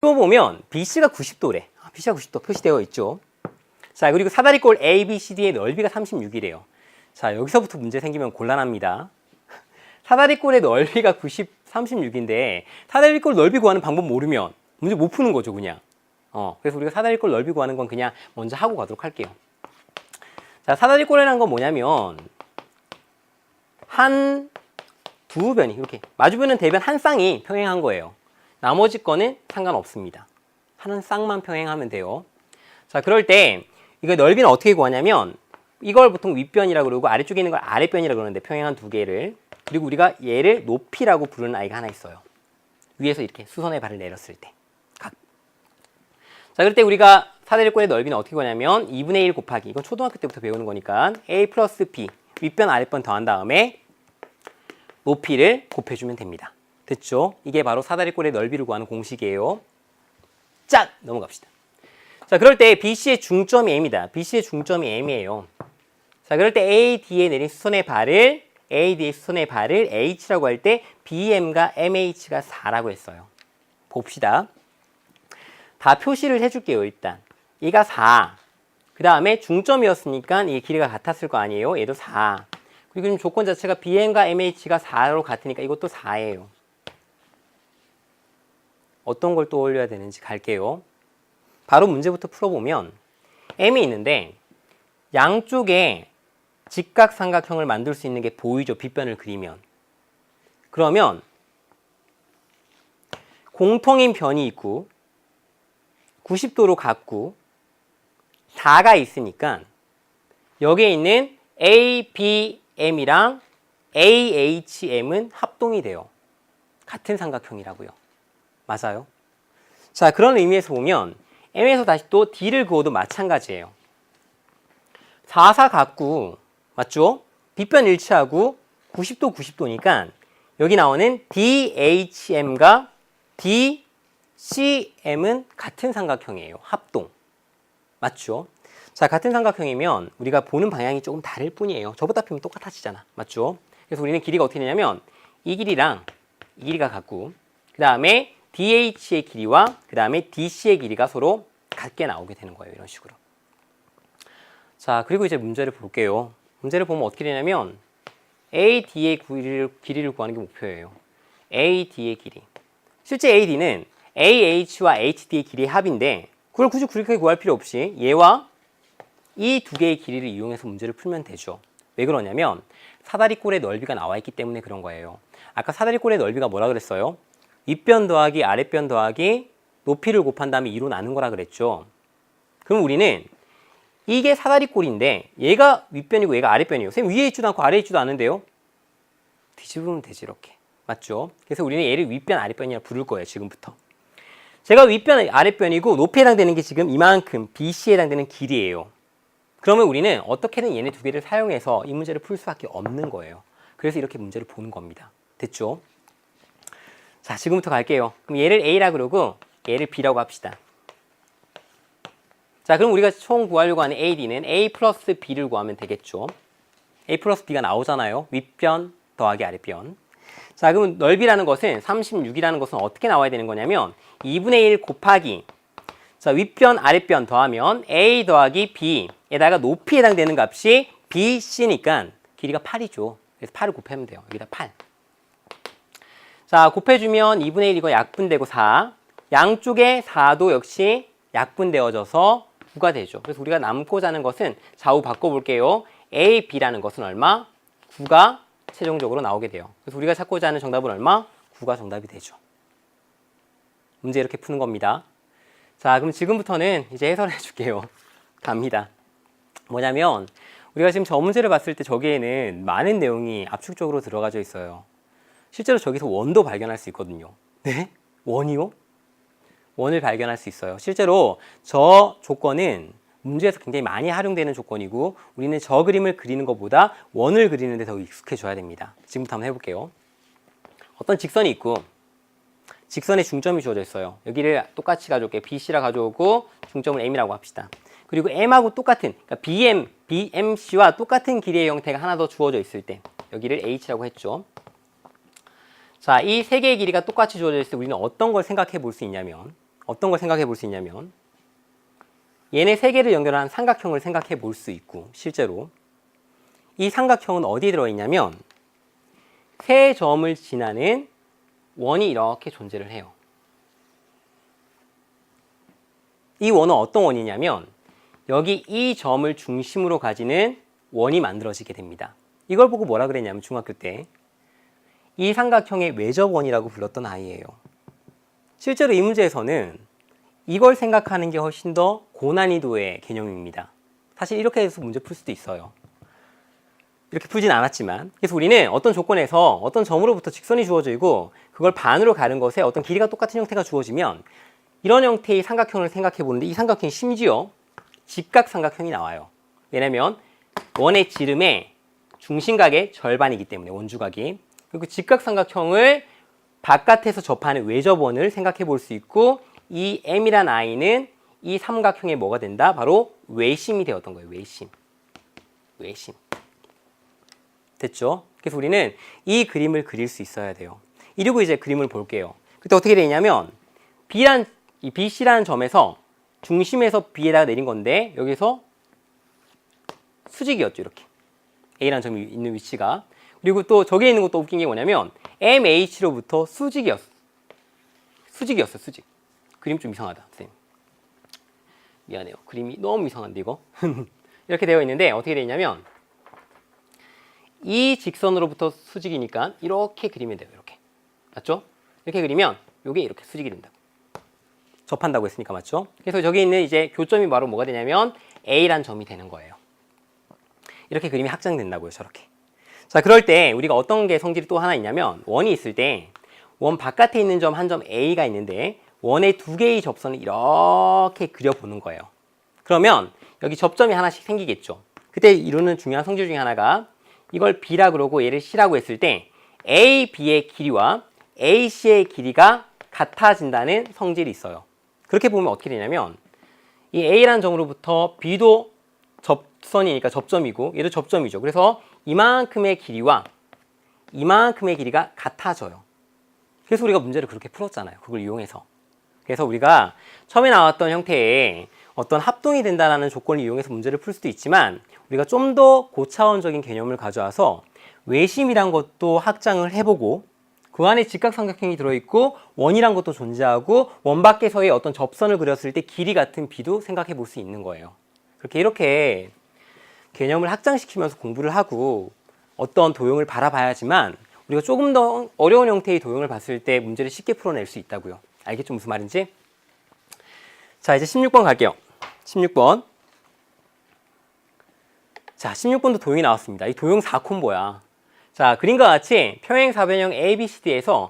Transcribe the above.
이거 보면 BC가 90도래. BC가 90도 표시되어 있죠. 자, 그리고 사다리꼴 ABCD의 넓이가 36이래요. 자, 여기서부터 문제 생기면 곤란합니다. 사다리꼴의 넓이가 36인데 사다리꼴 넓이 구하는 방법 모르면 문제 못 푸는 거죠, 그냥. 그래서 우리가 사다리꼴 넓이 구하는 건 그냥 먼저 하고 가도록 할게요. 자, 사다리꼴이라는 건 뭐냐면 한 두 변이 이렇게 마주보는 대변 한 쌍이 평행한 거예요. 나머지 거는 상관없습니다. 한 쌍만 평행하면 돼요. 자, 그럴 때 이거 넓이는 어떻게 구하냐면 이걸 보통 윗변이라고 그러고 아래쪽에 있는 걸 아랫변이라고 그러는데 평행한 두 개를, 그리고 우리가 얘를 높이라고 부르는 아이가 하나 있어요. 위에서 이렇게 수선의 발을 내렸을 때 각. 자, 그럴 때 우리가 사다리꼴의 넓이는 어떻게 구하냐면 2분의 1 곱하기, 이건 초등학교 때부터 배우는 거니까 A 플러스 B, 윗변 아랫변 더한 다음에 높이를 곱해주면 됩니다. 됐죠? 이게 바로 사다리꼴의 넓이를 구하는 공식이에요. 짠! 넘어갑시다. 자, 그럴 때 BC의 중점이 M이다. BC의 중점이 M이에요. 자, 그럴 때 AD에 내린 수선의 발을 AD의 수선의 발을 H라고 할 때 BM과 MH가 4라고 했어요. 봅시다. 다 표시를 해줄게요, 일단. 얘가 4. 그 다음에 중점이었으니까 이 길이가 같았을 거 아니에요? 얘도 4. 그리고 지금 조건 자체가 BM과 MH가 4로 같으니까 이것도 4예요. 어떤 걸 떠올려야 되는지 갈게요. 바로 문제부터 풀어보면 M이 있는데 양쪽에 직각삼각형을 만들 수 있는 게 보이죠? 빗변을 그리면. 그러면 공통인 변이 있고 90도로 같고 4가 있으니까 여기에 있는 ABM이랑 AHM은 합동이 돼요. 같은 삼각형이라고요. 맞아요? 자, 그런 의미에서 보면 M에서 다시 또 D를 그어도 마찬가지예요. 4, 4 같고 맞죠? 빗변 일치하고 90도 90도니까 여기 나오는 DHM과 DCM은 같은 삼각형이에요. 합동. 맞죠? 자, 같은 삼각형이면 우리가 보는 방향이 조금 다를 뿐이에요. 저보다 펴면 똑같아지잖아. 맞죠? 그래서 우리는 길이가 어떻게 되냐면 이 길이랑 이 길이가 같고 그 다음에 DH의 길이와 그 다음에 DC의 길이가 서로 같게 나오게 되는 거예요. 이런 식으로. 자, 그리고 이제 문제를 볼게요. 문제를 보면 어떻게 되냐면 AD의 길이를 구하는 게 목표예요. AD의 길이. 실제 AD는 AH와 HD의 길이의 합인데 그걸 굳이 그렇게 구할 필요 없이 얘와 이 두 개의 길이를 이용해서 문제를 풀면 되죠. 왜 그러냐면 사다리꼴의 넓이가 나와 있기 때문에 그런 거예요. 아까 사다리꼴의 넓이가 뭐라 그랬어요? 윗변 더하기 아랫변 더하기 높이를 곱한 다음에 2로 나눈 거라 그랬죠. 그럼 우리는 이게 사다리꼴인데 얘가 윗변이고 얘가 아랫변이에요. 선생님 위에 있지도 않고 아래에 있지도 않은데요? 뒤집으면 되지 이렇게. 맞죠? 그래서 우리는 얘를 윗변 아랫변이라 부를 거예요. 지금부터. 제가 윗변 아랫변이고 높이에 해당되는 게 지금 이만큼 BC에 해당되는 길이에요. 그러면 우리는 어떻게든 얘네 두 개를 사용해서 이 문제를 풀 수밖에 없는 거예요. 그래서 이렇게 문제를 보는 겁니다. 됐죠? 자, 지금부터 갈게요. 그럼 얘를 A라 그러고 얘를 B라고 합시다. 자, 그럼 우리가 총 구하려고 하는 AD는 A 플러스 B를 구하면 되겠죠. A 플러스 B가 나오잖아요. 윗변 더하기 아랫변. 자, 그럼 넓이라는 것은 36이라는 것은 어떻게 나와야 되는 거냐면 2분의 1 곱하기 자, 윗변 아랫변 더하면 A 더하기 B에다가 높이에 해당되는 값이 BC니까 길이가 8이죠. 그래서 8을 곱하면 돼요. 여기다 8. 자, 곱해주면 2분의 1 이거 약분되고 4. 양쪽에 4도 역시 약분되어져서 9가 되죠. 그래서 우리가 남고자 하는 것은 좌우 바꿔볼게요. A, B라는 것은 얼마? 9가 최종적으로 나오게 돼요. 그래서 우리가 찾고자 하는 정답은 얼마? 9가 정답이 되죠. 문제 이렇게 푸는 겁니다. 자, 그럼 지금부터는 이제 해설해 줄게요. 갑니다. 뭐냐면 우리가 지금 저 문제를 봤을 때 저기에는 많은 내용이 압축적으로 들어가져 있어요. 실제로 저기서 원도 발견할 수 있거든요. 네? 원이요? 원을 발견할 수 있어요. 실제로 저 조건은 문제에서 굉장히 많이 활용되는 조건이고 우리는 저 그림을 그리는 것보다 원을 그리는 데 더 익숙해져야 됩니다. 지금부터 한번 해볼게요. 어떤 직선이 있고 직선의 중점이 주어져 있어요. 여기를 똑같이 가져올게요. BC라 가져오고 중점을 M이라고 합시다. 그리고 M하고 똑같은 그러니까 BMC와 똑같은 길이의 형태가 하나 더 주어져 있을 때 여기를 H라고 했죠. 자, 이 세 개의 길이가 똑같이 주어져 있을 때 우리는 어떤 걸 생각해 볼 수 있냐면 어떤 걸 생각해 볼 수 있냐면 얘네 세 개를 연결한 삼각형을 생각해 볼 수 있고 실제로 이 삼각형은 어디에 들어있냐면 세 점을 지나는 원이 이렇게 존재를 해요. 이 원은 어떤 원이냐면 여기 이 점을 중심으로 가지는 원이 만들어지게 됩니다. 이걸 보고 뭐라 그랬냐면 중학교 때 이 삼각형의 외접원이라고 불렀던 아이예요. 실제로 이 문제에서는 이걸 생각하는 게 훨씬 더 고난이도의 개념입니다. 사실 이렇게 해서 문제 풀 수도 있어요. 이렇게 풀진 않았지만 그래서 우리는 어떤 조건에서 어떤 점으로부터 직선이 주어져 있고 그걸 반으로 가는 것에 어떤 길이가 똑같은 형태가 주어지면 이런 형태의 삼각형을 생각해 보는데 이 삼각형이 심지어 직각삼각형이 나와요. 왜냐면 원의 지름의 중심각의 절반이기 때문에 원주각이. 그리고 직각삼각형을 바깥에서 접하는 외접원을 생각해 볼 수 있고 이 M이란 I는 이 삼각형의 뭐가 된다? 바로 외심이 되었던 거예요. 외심. 외심. 됐죠? 그래서 우리는 이 그림을 그릴 수 있어야 돼요. 이러고 이제 그림을 볼게요. 그때 어떻게 되냐면 이 BC라는 점에서 중심에서 B에다가 내린 건데 여기서 수직이었죠. 이렇게. A라는 점이 있는 위치가. 그리고 또 저기에 있는 것도 웃긴 게 뭐냐면 MH로부터 수직이었어. 수직이었어. 수직. 그림 좀 이상하다. 선생님. 미안해요. 그림이 너무 이상한데 이거. 이렇게 되어 있는데 어떻게 되어 있냐면 이 직선으로부터 수직이니까 이렇게 그리면 돼요. 이렇게. 맞죠? 이렇게 그리면 이게 이렇게 수직이 된다고. 접한다고 했으니까 맞죠? 그래서 저기 있는 이제 교점이 바로 뭐가 되냐면 A란 점이 되는 거예요. 이렇게 그림이 확장된다고요. 저렇게. 자, 그럴 때 우리가 어떤 게 성질이 또 하나 있냐면 원이 있을 때 원 바깥에 있는 점 한 점 A가 있는데 원의 두 개의 접선을 이렇게 그려보는 거예요. 그러면 여기 접점이 하나씩 생기겠죠. 그때 이루는 중요한 성질 중에 하나가 이걸 B라 그러고 얘를 C라고 했을 때 A, B의 길이와 AC의 길이가 같아진다는 성질이 있어요. 그렇게 보면 어떻게 되냐면 이 A라는 점으로부터 B도 접선이니까 접점이고 얘도 접점이죠. 그래서 이만큼의 길이와 이만큼의 길이가 같아져요. 그래서 우리가 문제를 그렇게 풀었잖아요. 그걸 이용해서. 그래서 우리가 처음에 나왔던 형태의 어떤 합동이 된다는 조건을 이용해서 문제를 풀 수도 있지만 우리가 좀 더 고차원적인 개념을 가져와서 외심이란 것도 확장을 해보고 그 안에 직각삼각형이 들어있고 원이란 것도 존재하고 원 밖에서의 어떤 접선을 그렸을 때 길이 같은 B도 생각해 볼 수 있는 거예요. 이렇게 개념을 확장시키면서 공부를 하고 어떤 도형을 바라봐야지만 우리가 조금 더 어려운 형태의 도형을 봤을 때 문제를 쉽게 풀어낼 수 있다고요. 알겠죠? 무슨 말인지? 자, 이제 16번 갈게요. 16번. 자, 16번도 도형이 나왔습니다. 이 도형 4콤보야. 자, 그림과 같이 평행 사변형 ABCD에서